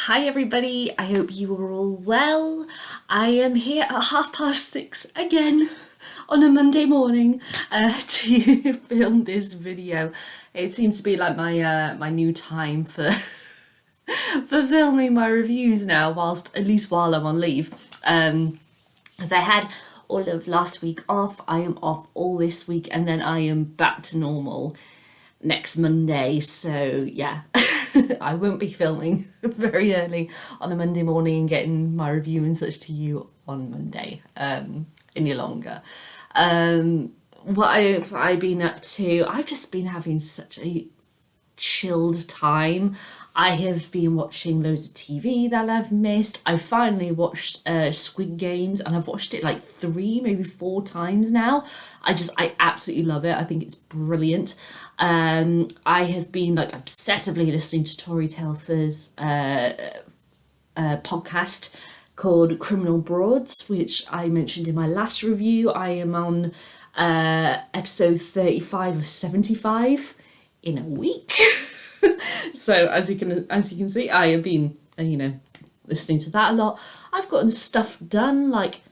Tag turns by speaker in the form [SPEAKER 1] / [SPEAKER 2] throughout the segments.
[SPEAKER 1] Hi everybody, I hope you are all well. I am here at 6:30 again on a Monday morning to film this video. It seems to be like my new time for for filming my reviews now, at least while I'm on leave. As I had all of last week off, I am off all this week and then I am back to normal next Monday, so yeah. I won't be filming very early on a Monday morning and getting my review and such to you on Monday any longer. What have I been up to? I've just been having such a chilled time. I have been watching loads of TV that I've missed. I finally watched Squid Games, and I've watched it like 3, maybe 4 times now. I absolutely love it. I think it's brilliant. I have been like obsessively listening to Tori Telfer's podcast called Criminal Broads, which I mentioned in my last review. I am on episode 35 of 75 in a week. So as you can see, I have been listening to that a lot. I've gotten stuff done, like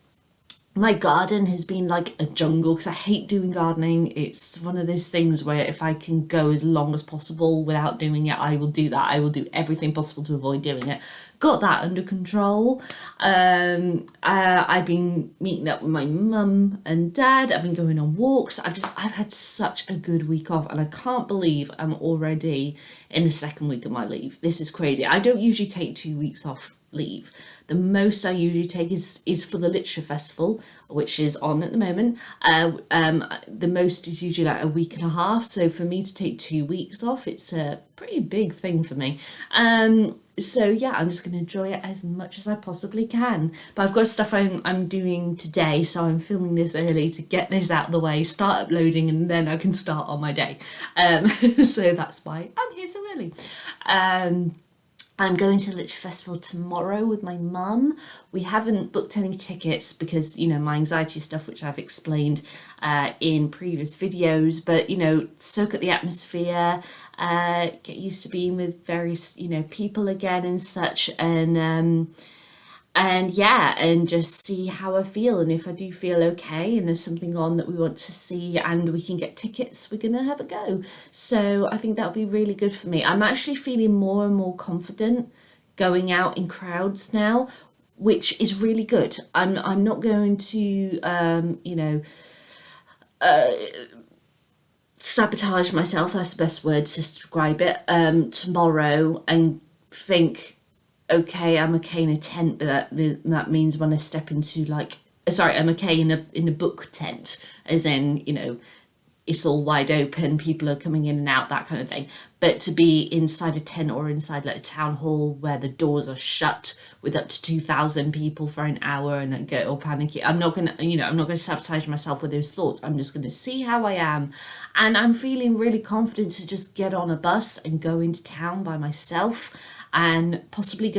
[SPEAKER 1] my garden has been like a jungle because I hate doing gardening. It's one of those things where if I can go as long as possible without doing it, I will do that. I will do everything possible to avoid doing it. Got that under control. I've been meeting up with my mum and dad. I've been going on walks. I've had such a good week off, and I can't believe I'm already in the second week of my leave. This is crazy. I don't usually take 2 weeks off leave. The most I usually take is for the Literature Festival, which is on at the moment. The most is usually like a week and a half. So for me to take 2 weeks off, it's a pretty big thing for me. So yeah, I'm just going to enjoy it as much as I possibly can. But I've got stuff I'm doing today, so I'm filming this early to get this out of the way, start uploading, and then I can start on my day. So that's why I'm here so early. I'm going to the Literature Festival tomorrow with my mum. We haven't booked any tickets because, my anxiety stuff, which I've explained in previous videos, but, soak up the atmosphere, get used to being with various, people again and such, and just see how I feel. And if I do feel okay and there's something on that we want to see and we can get tickets, we're gonna have a go. So I think that'll be really good for me. I'm actually feeling more and more confident going out in crowds now, which is really good. I'm not going to sabotage myself, that's the best word to describe it, tomorrow and think, okay, I'm okay in a tent, but that means when I step into I'm okay in a book tent, as in, it's all wide open, people are coming in and out, that kind of thing. But to be inside a tent or inside like a town hall where the doors are shut with up to 2,000 people for an hour and then get all panicky, I'm not gonna sabotage myself with those thoughts. I'm just gonna see how I am, and I'm feeling really confident to just get on a bus and go into town by myself and possibly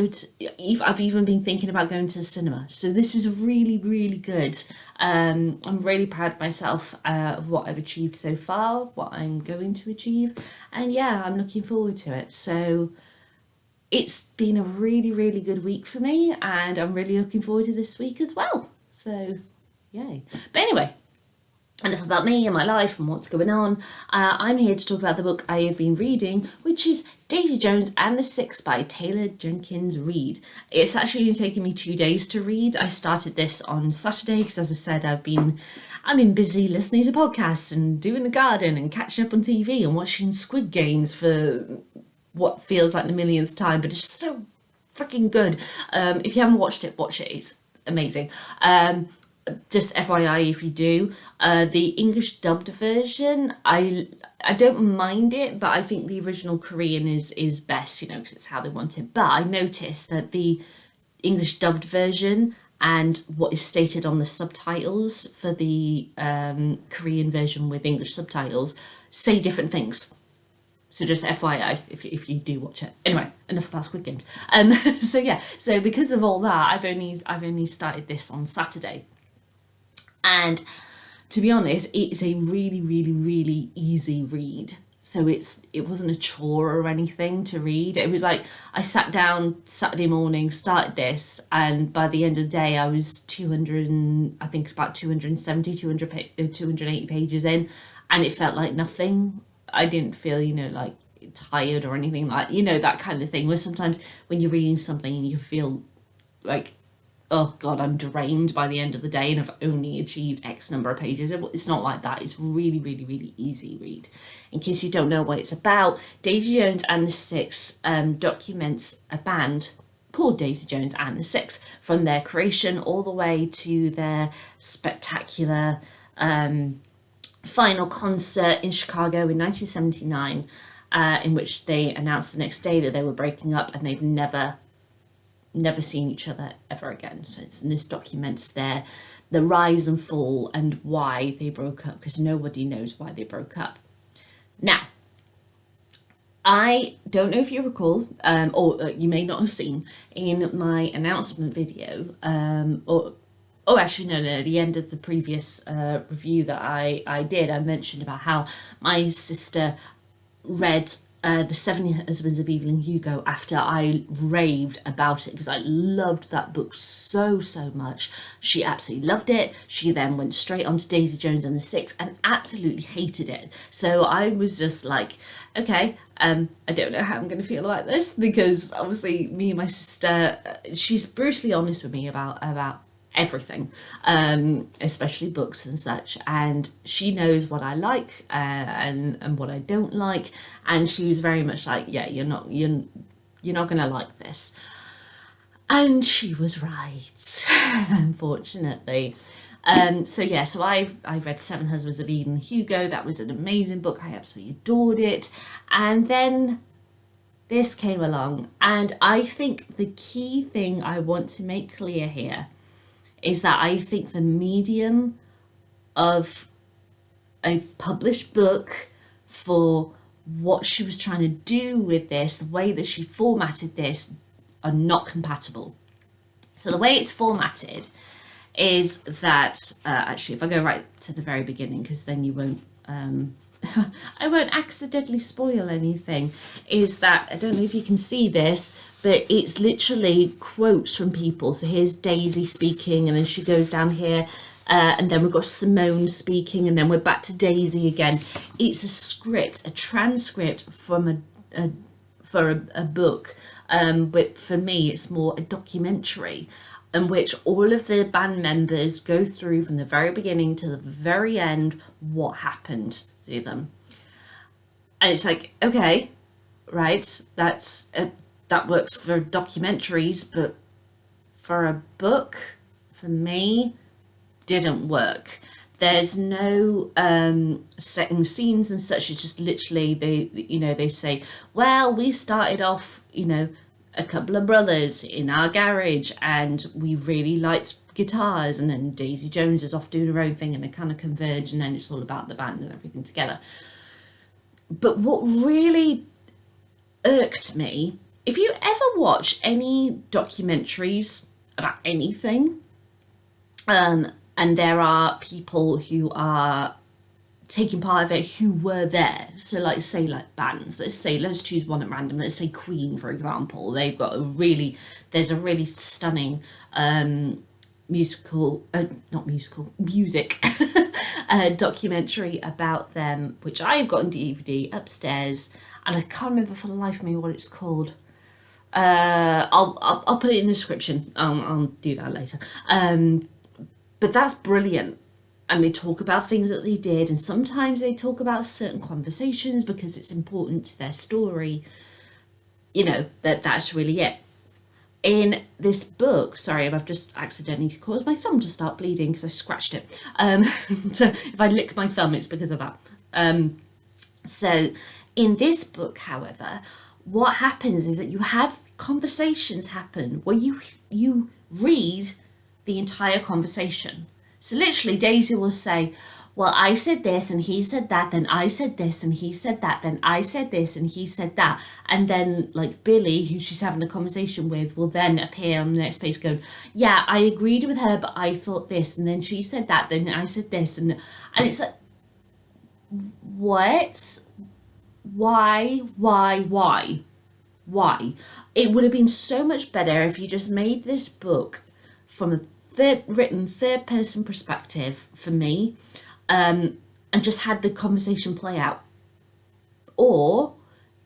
[SPEAKER 1] I've even been thinking about going to the cinema. So this is really, really good. I'm really proud of myself of what I've achieved so far, what I'm going to achieve, and yeah, I'm looking forward to it. So it's been a really, really good week for me, and I'm really looking forward to this week as well. So yay. But anyway, enough about me and my life and what's going on. I'm here to talk about the book I have been reading, which is Daisy Jones and the Six by Taylor Jenkins Reid. It's actually taken me 2 days to read. I started this on Saturday because, as I said, I've been busy listening to podcasts and doing the garden and catching up on TV and watching Squid Games for what feels like the millionth time, but it's so freaking good. If you haven't watched it, watch it. It's amazing. Just FYI, if you do, the English dubbed version, I don't mind it, but I think the original Korean is best, because it's how they want it. But I noticed that the English dubbed version and what is stated on the subtitles for the Korean version with English subtitles say different things. So just FYI, if you do watch it. Anyway, enough about Squid Games. So because of all that, I've only started this on Saturday. And to be honest, it's a really, really, really easy read. so it wasn't a chore or anything to read. It was like I sat down Saturday morning, started this, and by the end of the day I was 200 and I think about 270 280 pages in, and it felt like nothing. I didn't feel, like tired or anything, like, that kind of thing, where sometimes when you're reading something and you feel like, oh god, I'm drained by the end of the day and I've only achieved X number of pages. It's not like that. It's really, really, really easy read. In case you don't know what it's about, Daisy Jones and the Six documents a band called Daisy Jones and the Six, from their creation all the way to their spectacular final concert in Chicago in 1979, in which they announced the next day that they were breaking up, and they've never seen each other ever again. So this documents the rise and fall and why they broke up, because nobody knows why they broke up. Now, I don't know if you recall, or you may not have seen in my announcement video, actually no, at the end of the previous review that I did, I mentioned about how my sister read The Seven Husbands of Evelyn Hugo after I raved about it, because I loved that book so much. She absolutely loved it. She then went straight on to Daisy Jones and the Six and absolutely hated it. So I was just like, okay, I don't know how I'm going to feel about this, because obviously me and my sister, she's brutally honest with me about everything, especially books and such, and she knows what I like and what I don't like, and she was very much like, yeah, you're not gonna like this, and she was right. Unfortunately. So I read Seven Husbands of Evelyn Hugo. That was an amazing book. I absolutely adored it. And then this came along, and I think the key thing I want to make clear here is that I think the medium of a published book for what she was trying to do with this, the way that she formatted this, are not compatible. So the way it's formatted is that, actually, if I go right to the very beginning, because then you won't, I won't accidentally spoil anything, is that, I don't know if you can see this, but it's literally quotes from people. So here's Daisy speaking, and then she goes down here, and then we've got Simone speaking, and then we're back to Daisy again. It's a script, a transcript from a book, but for me it's more a documentary, in which all of the band members go through from the very beginning to the very end what happened to them. And it's like, okay, right, that works for documentaries, but for a book, for me, didn't work. There's no setting scenes and such. It's just literally they say, well, we started off, a couple of brothers in our garage, and we really liked guitars, and then Daisy Jones is off doing her own thing, and they kind of converge, and then it's all about the band and everything together. But what really irked me, if you ever watch any documentaries about anything, and there are people who are taking part of it who were there, so like say like bands, let's choose one at random, let's say Queen, for example. They've got there's a really stunning music documentary about them, which I've got on DVD upstairs, and I can't remember for the life of me what it's called. I'll put it in the description. I'll do that later. But that's brilliant. And they talk about things that they did, and sometimes they talk about certain conversations because it's important to their story. That's really it. In this book, sorry, I've just accidentally caused my thumb to start bleeding because I scratched it. So if I lick my thumb, it's because of that. So in this book, however, what happens is that you have conversations happen where you read the entire conversation. So literally Daisy will say, well, I said this and he said that, then I said this and he said that, then I said this and he said that. And then like Billy, who she's having a conversation with, will then appear on the next page going, yeah, I agreed with her, but I thought this, and then she said that, then I said this. And it's like, what? Why? It would have been so much better if you just made this book from a written third person perspective for me, and just had the conversation play out. Or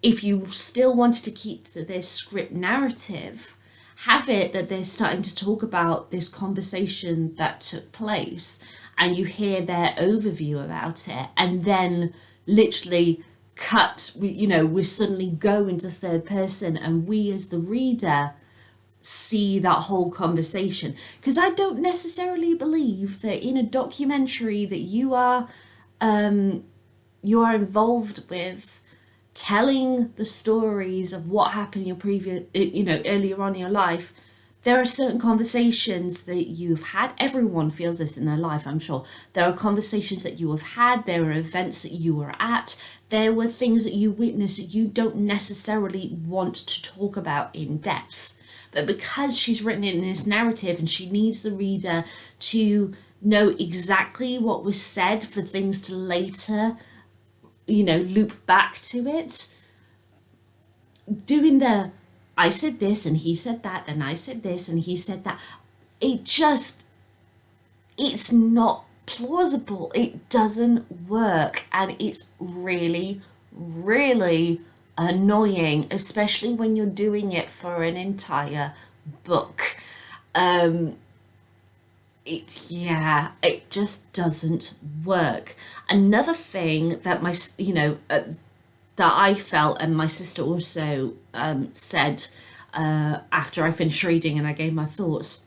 [SPEAKER 1] if you still wanted to keep this script narrative, have it that they're starting to talk about this conversation that took place and you hear their overview about it, and then literally we suddenly go into third person and we as the reader see that whole conversation. Because I don't necessarily believe that in a documentary that you are involved with, telling the stories of what happened in your previous, earlier on in your life, there are certain conversations that you've had. Everyone feels this in their life, I'm sure. There are conversations that you have had. There are events that you were at. There were things that you witnessed that you don't necessarily want to talk about in depth. But because she's written it in this narrative and she needs the reader to know exactly what was said for things to later, loop back to it, doing the I said this and he said that and I said this and he said that, it's not plausible. It doesn't work, and it's really, really annoying, especially when you're doing it for an entire book. It just doesn't work. Another thing that that I felt, and my sister also said after I finished reading and I gave my thoughts,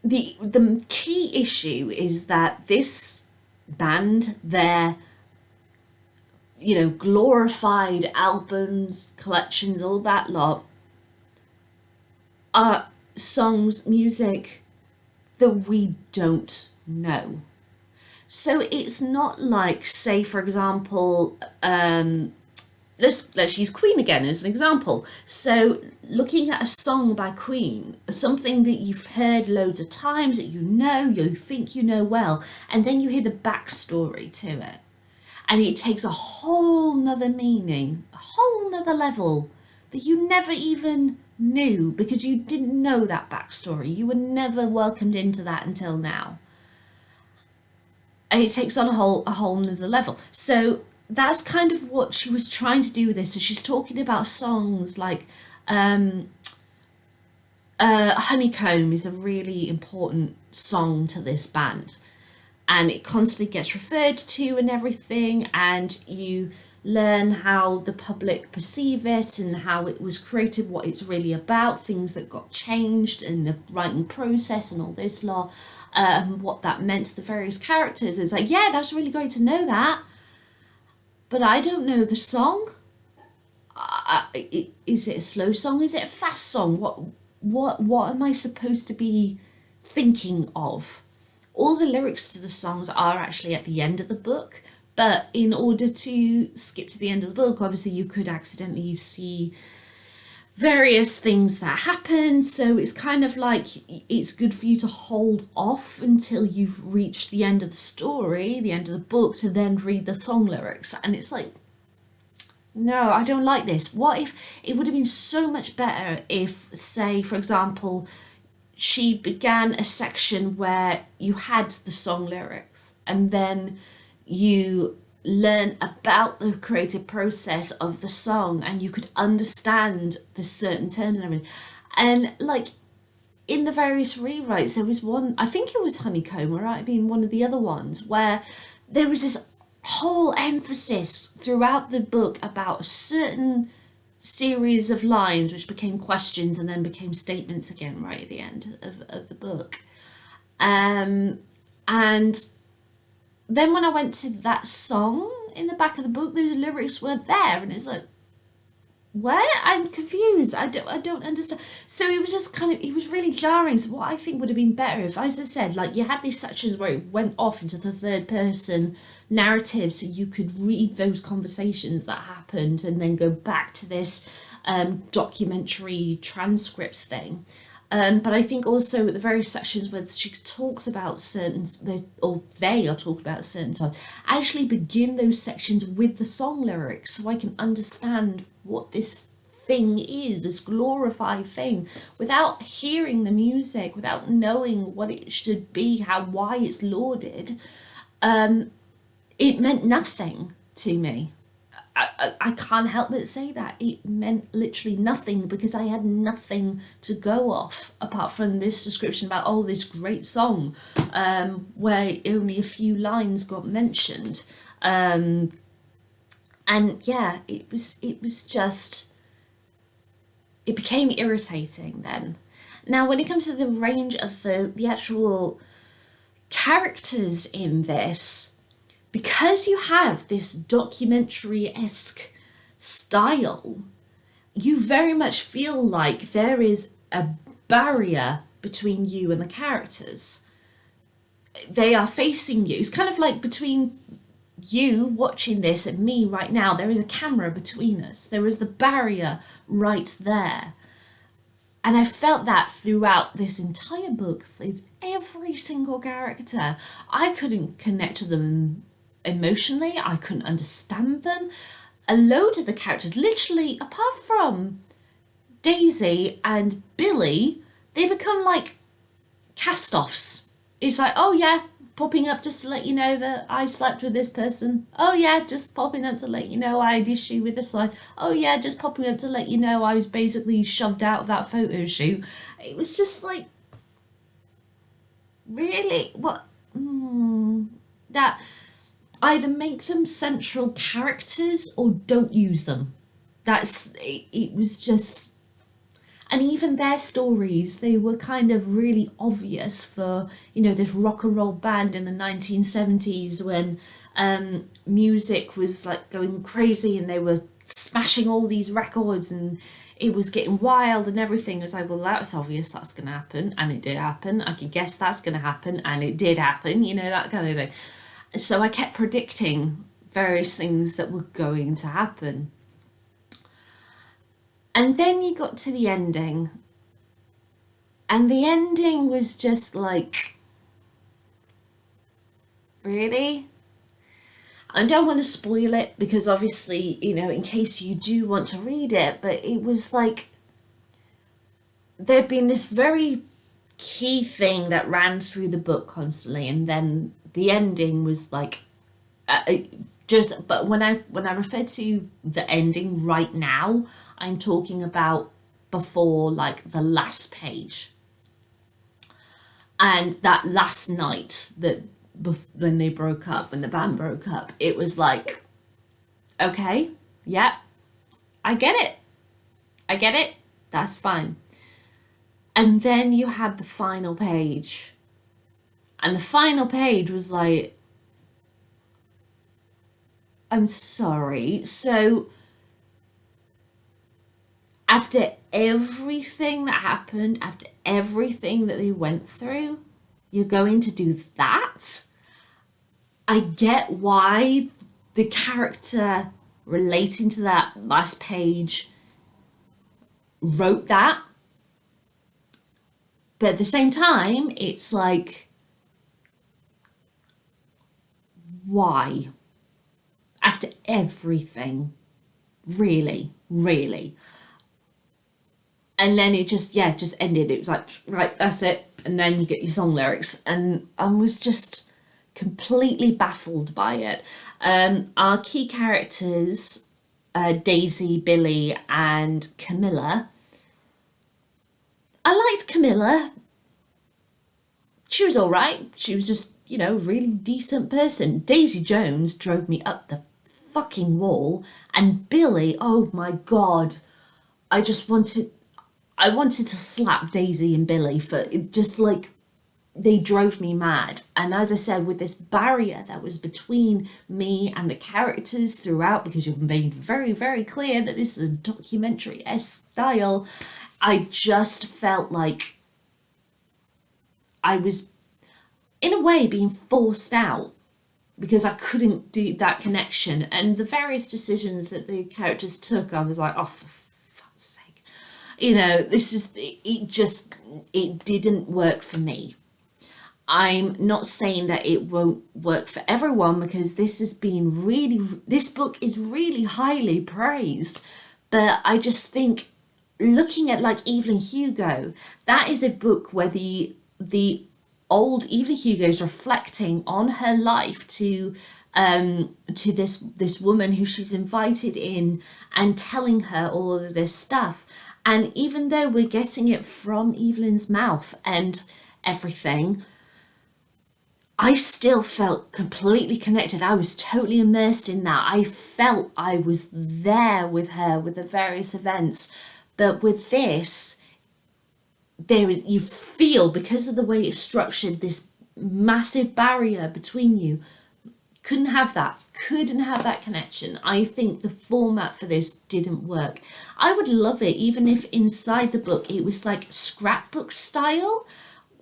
[SPEAKER 1] the key issue is that this band, their glorified albums, collections, all that lot, are songs, music that we don't know. So it's not like, say, for example, let's use Queen again as an example. So looking at a song by Queen, something that you've heard loads of times, that you think you know well, and then you hear the backstory to it, and it takes a whole nother meaning, a whole nother level that you never even knew, because you didn't know that backstory. You were never welcomed into that until now. And it takes on a whole nother level. So that's kind of what she was trying to do with this. So she's talking about songs like Honeycomb is a really important song to this band, and it constantly gets referred to and everything, and you learn how the public perceive it and how it was created, what it's really about, things that got changed in the writing process and all this lot, what that meant to the various characters. It's like, yeah, that's really great to know that, but I don't know the song. Is it a slow song? Is it a fast song? What am I supposed to be thinking of? All the lyrics to the songs are actually at the end of the book, but in order to skip to the end of the book, obviously you could accidentally see various things that happen. So it's kind of like, it's good for you to hold off until you've reached the end of the story, the end of the book, to then read the song lyrics. And it's like, no, I don't like this. What if it would have been so much better if, say, for example, she began a section where you had the song lyrics, and then you learn about the creative process of the song, and you could understand the certain terms and everything. And like in the various rewrites, there was one, I think it was Honeycomb, or I mean one of the other ones, where there was this whole emphasis throughout the book about a certain series of lines which became questions and then became statements again right at the end of the book. And then when I went to that song in the back of the book, those lyrics weren't there, and it's like, where? I'm confused. I don't understand. So it was just it was really jarring. So what I think would have been better if, as I said, like you had these sections where it went off into the third person narrative, so you could read those conversations that happened and then go back to this documentary transcript thing. But I think also the various sections where she talks about they are talking about certain songs, actually begin those sections with the song lyrics, so I can understand what this thing is, this glorified thing, without hearing the music, without knowing what it should be, why it's lauded. It meant nothing to me. I can't help but say that it meant literally nothing, because I had nothing to go off apart from this description about this great song, where only a few lines got mentioned, and yeah, it was just, it became irritating then. Now, when it comes to the range of the actual characters in this, because you have this documentary-esque style, you very much feel like there is a barrier between you and the characters. They are facing you. It's kind of like between you watching this and me right now, there is a camera between us. There is the barrier right there. And I felt that throughout this entire book with every single character. I couldn't connect to them emotionally. I couldn't understand them. A load of the characters, literally, apart from Daisy and Billy, they become like cast-offs. It's like, oh yeah, popping up just to let you know that I slept with this person. Oh yeah, just popping up to let you know I had issue with this line. Oh yeah, just popping up to let you know I was basically shoved out of that photo shoot. It was just like, really? What? That either make them central characters or don't use them. It was just, and even their stories, they were kind of really obvious for, this rock and roll band in the 1970s when music was like going crazy and they were smashing all these records and it was getting wild and everything. It was like, well, that's obvious, that's going to happen, and it did happen. I could guess that's going to happen, and it did happen, that kind of thing. So I kept predicting various things that were going to happen. And then you got to the ending. And the ending was just like, really? I don't want to spoil it because obviously, in case you do want to read it, but it was like, there'd been this very key thing that ran through the book constantly, and then the ending was like, but when I refer to the ending right now, I'm talking about before like the last page. And that last night when they broke up, when the band broke up, it was like, okay, yeah, I get it, that's fine. And then you had the final page. And the final page was like, I'm sorry. So after everything that happened, after everything that they went through, you're going to do that? I get why the character relating to that last page wrote that. But at the same time, it's like, why? After everything, really. And then it just ended. It was like, right, that's it. And then you get your song lyrics. And I was just completely baffled by it. Our key characters, Daisy, Billy, and Camilla. I liked Camilla. She was all right. She was just, a really decent person. Daisy Jones drove me up the fucking wall. And Billy, oh my God. I wanted to slap Daisy and Billy for it, just like, they drove me mad. And as I said, with this barrier that was between me and the characters throughout, because you've made very, very clear that this is a documentary-esque style, I just felt like I was, in a way, being forced out because I couldn't do that connection. And the various decisions that the characters took, I was like, oh, for fuck's sake. it didn't work for me. I'm not saying that it won't work for everyone, because this book is really highly praised. But I just think, looking at like Evelyn Hugo, that is a book where the old Evelyn Hugo is reflecting on her life to this woman who she's invited in, and telling her all of this stuff. And even though we're getting it from Evelyn's mouth and everything, I still felt completely connected. I was totally immersed in that. I felt I was there with her, with the various events. But with this, you feel, because of the way it's structured, this massive barrier between you. Couldn't have that connection. I think the format for this didn't work. I would love it even if inside the book it was like scrapbook style,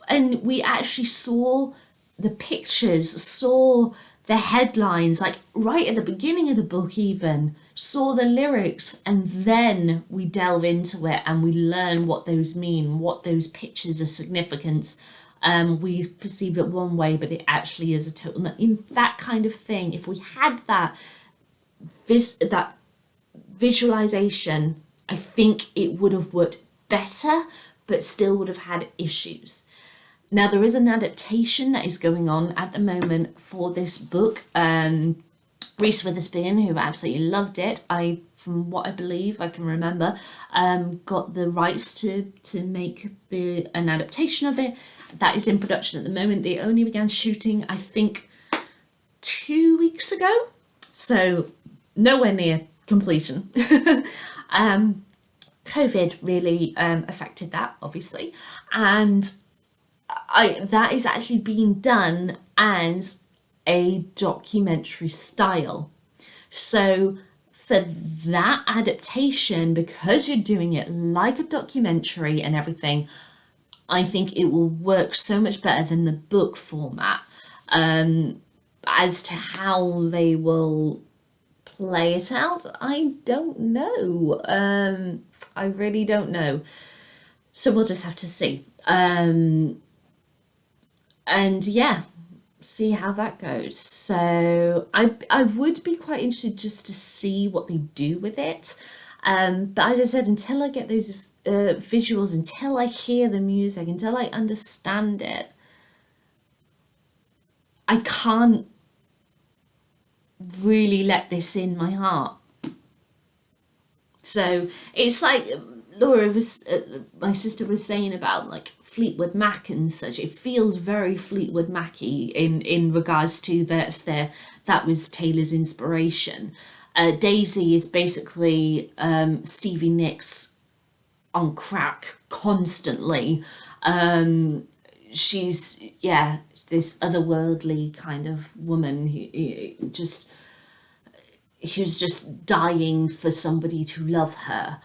[SPEAKER 1] and we actually saw the pictures, saw the headlines, like right at the beginning of the book, even saw the lyrics, and then we delve into it and we learn what those mean, what those pictures are significant. We perceive it one way, but it actually is a total, in that kind of thing. If we had that visualization, I think it would have worked better, but still would have had issues. Now, there is an adaptation that is going on at the moment for this book. Reese Witherspoon, who absolutely loved it, from what I believe I can remember, got the rights to make an adaptation of it. That is in production at the moment. They only began shooting, I think, 2 weeks ago, so nowhere near completion. COVID really affected that, obviously, and that is actually being done as a documentary style. So for that adaptation, because you're doing it like a documentary and everything, I think it will work so much better than the book format. As to how they will play it out, I don't know. I really don't know. So we'll just have to see. And yeah, see how that goes. So I would be quite interested just to see what they do with it. But as I said, until I get those visuals, until I hear the music, until I understand it, I can't really let this in my heart. So it's like Laura was, my sister was saying about like Fleetwood Mac and such. It feels very Fleetwood Mac-y in regards to that was Taylor's inspiration. Daisy is basically Stevie Nicks on crack constantly. She's this otherworldly kind of woman who's just dying for somebody to love her.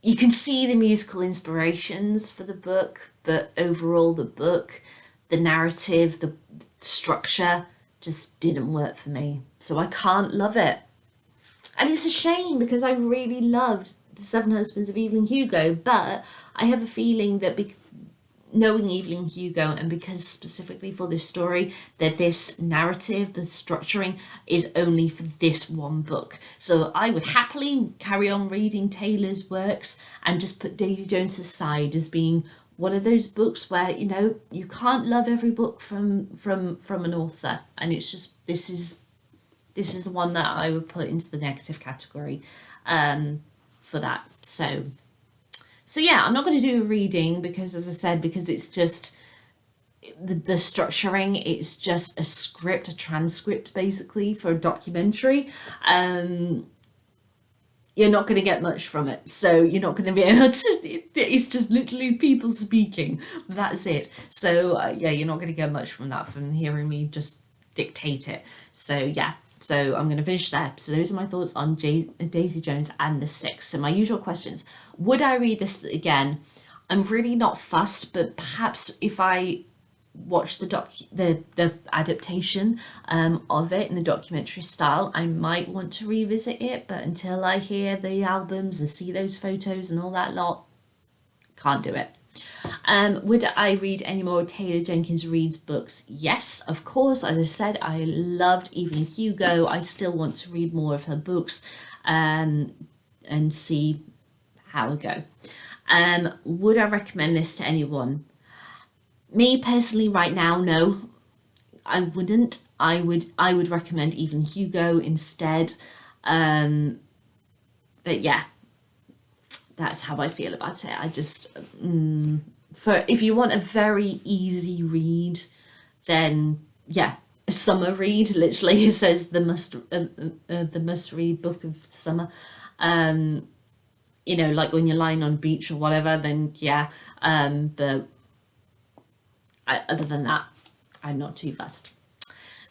[SPEAKER 1] You can see the musical inspirations for the book, but overall the book, the narrative, the structure just didn't work for me. So I can't love it. And it's a shame, because I really loved The Seven Husbands of Evelyn Hugo, but I have a feeling that knowing Evelyn Hugo, and because specifically for this story, that this narrative, the structuring, is only for this one book. So I would happily carry on reading Taylor's works and just put Daisy Jones aside as being one of those books where, you can't love every book from an author, and it's just this is the one that I would put into the negative category for that. So yeah, I'm not going to do a reading because, as I said, because it's just the structuring. It's just a script, a transcript, basically, for a documentary. You're not going to get much from it. So you're not going to be able to, it's just literally people speaking. That's it. So you're not going to get much from that, from hearing me just dictate it. So yeah. So I'm going to finish there. So those are my thoughts on Daisy Jones and the Six. So my usual questions. Would I read this again? I'm really not fussed, but perhaps if I watch the adaptation of it in the documentary style, I might want to revisit it, but until I hear the albums and see those photos and all that lot, can't do it. Would I read any more Taylor Jenkins Reid's books? Yes, of course. As I said, I loved Evelyn Hugo. I still want to read more of her books and see how I go. Would I recommend this to anyone? Me personally right now, no, I wouldn't. I would recommend Evelyn Hugo instead. But yeah, that's how I feel about it. I just for if you want a very easy read, then yeah, a summer read. Literally, it says the must read book of summer. You know, like when you're lying on a beach or whatever, then yeah. But other than that, I'm not too fussed.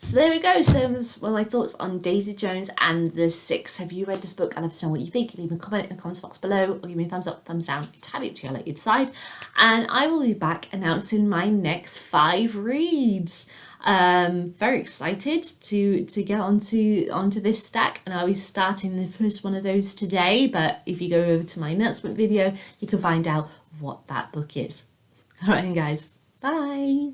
[SPEAKER 1] So there we go. So those were my thoughts on Daisy Jones and the Six. Have you read this book? I'd love to know what you think. Leave a comment in the comments box below, or give me a thumbs up, thumbs down, entirely up to you, let you decide. And I will be back announcing my next 5 reads. Very excited to get onto this stack, and I'll be starting the first one of those today. But if you go over to my announcement video, you can find out what that book is. All right, guys. Bye.